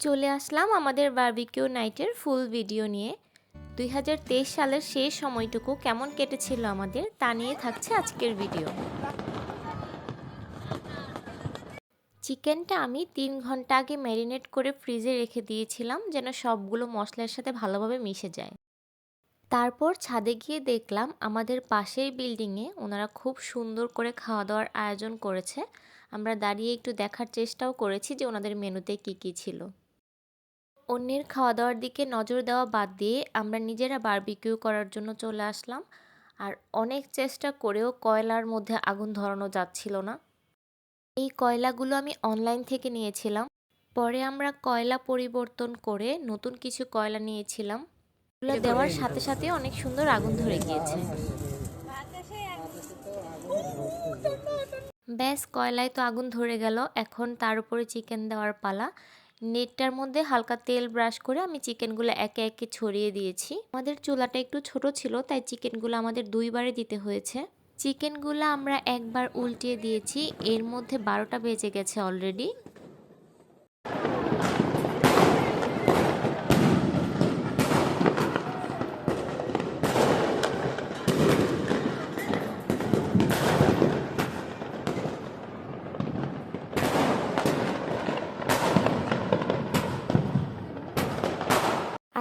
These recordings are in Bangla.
চলে আসলাম আমাদের বারবিকিউ নাইটের ফুল ভিডিও নিয়ে। 2023 সালের শেষ সময়টুকু কেমন কেটেছিল আমাদের তা নিয়ে থাকছে আজকের ভিডিও। চিকেনটা আমি 3 ঘন্টা আগে ম্যারিনেট করে ফ্রিজে রেখে দিয়েছিলাম যেন সবগুলো মশলার সাথে ভালোভাবে মিশে যায়। তারপর ছাদে গিয়ে দেখলাম আমাদের পাশের বিল্ডিংয়ে ওনারা খুব সুন্দর করে খাওয়া দাওয়ার আয়োজন করেছে। আমরা দাঁড়িয়ে একটু দেখার চেষ্টাও করেছি যে ওনাদের মেনুতে কী কী ছিল। অন্যের খাওয়া দাওয়ার দিকে নজর দেওয়া বাদ দিয়ে আমরা নিজেরা বারবিকিউ করার জন্য চলে আসলাম। আর অনেক চেষ্টা করেও কয়লার মধ্যে আগুন ধরানো যাচ্ছিল না। এই কয়লাগুলো আমি অনলাইন থেকে নিয়েছিলাম। পরে আমরা কয়লা পরিবর্তন করে নতুন কিছু কয়লা নিয়েছিলাম। এগুলো দেওয়ার সাথে সাথে অনেক সুন্দর আগুন ধরে গিয়েছে। ব্যাস, কয়লায় তো আগুন ধরে গেল। এখন তার উপরে চিকেন দেওয়ার পালা। নেটটার মধ্যে হালকা তেল ব্রাশ করে আমি চিকেনগুলো একে একে ছড়িয়ে দিয়েছি। আমাদের চুলাটা একটু ছোট ছিল তাই চিকেনগুলো আমাদের 2 বারে দিতে হয়েছে। চিকেনগুলো আমরা একবার উল্টিয়ে দিয়েছি, এর মধ্যে 12টা বেজে গেছে অলরেডি।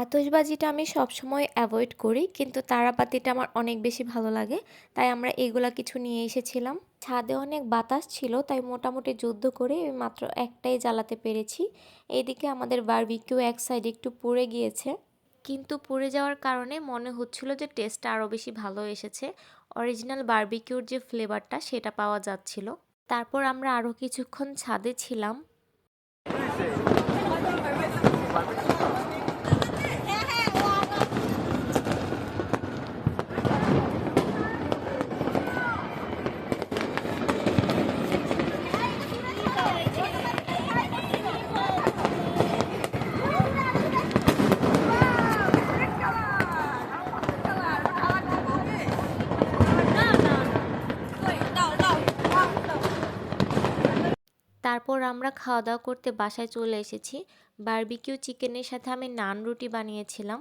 আতশবাজিটা আমি সবসময় অ্যাভয়েড করি, কিন্তু তারাবাতিটা আমার অনেক বেশি ভালো লাগে, তাই আমরা এগুলা কিছু নিয়ে এসেছিলাম। ছাদে অনেক বাতাস ছিল তাই মোটামুটি যুদ্ধ করে মাত্র একটাই জ্বালাতে পেরেছি। এইদিকে আমাদের বারবিকিউ এক সাইডে একটু পুড়ে গিয়েছে, কিন্তু পুড়ে যাওয়ার কারণে মনে হচ্ছিল যে টেস্টটা আরও বেশি ভালো এসেছে। অরিজিনাল বারবিকিউর যে ফ্লেভারটা সেটা পাওয়া যাচ্ছিল। তারপর আমরা আরও কিছুক্ষণ ছাদে ছিলাম। তারপর আমরা খাওয়া দাওয়া করতে বাসায় চলে এসেছি। বারবিকিউ চিকেনের সাথে আমি নান রুটি বানিয়েছিলাম।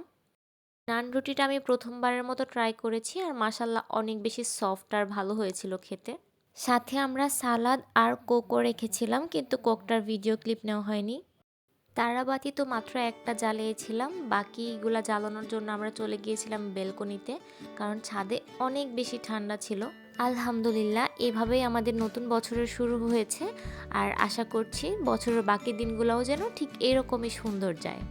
নান রুটিটা আমি প্রথমবারের মতো ট্রাই করেছি, আর মাশাল্লাহ অনেক বেশি সফট আর ভালো হয়েছিল খেতে। সাথে আমরা সালাদ আর কোকও রেখেছিলাম, কিন্তু কোকটার ভিডিও ক্লিপ নেওয়া হয়নি। তারাবাতি তো মাত্র একটা জ্বালিয়েছিলাম, বাকিগুলা জ্বালানোর জন্য আমরা চলে গিয়েছিলাম বেলকনিতে, কারণ ছাদে অনেক বেশি ঠান্ডা ছিল। আলহামদুলিল্লাহ, এভাবেই আমাদের নতুন বছরের শুরু হয়েছে, আর আশা করছি বছরের বাকি দিনগুলোও যেন ঠিক এরকমই সুন্দর যায়।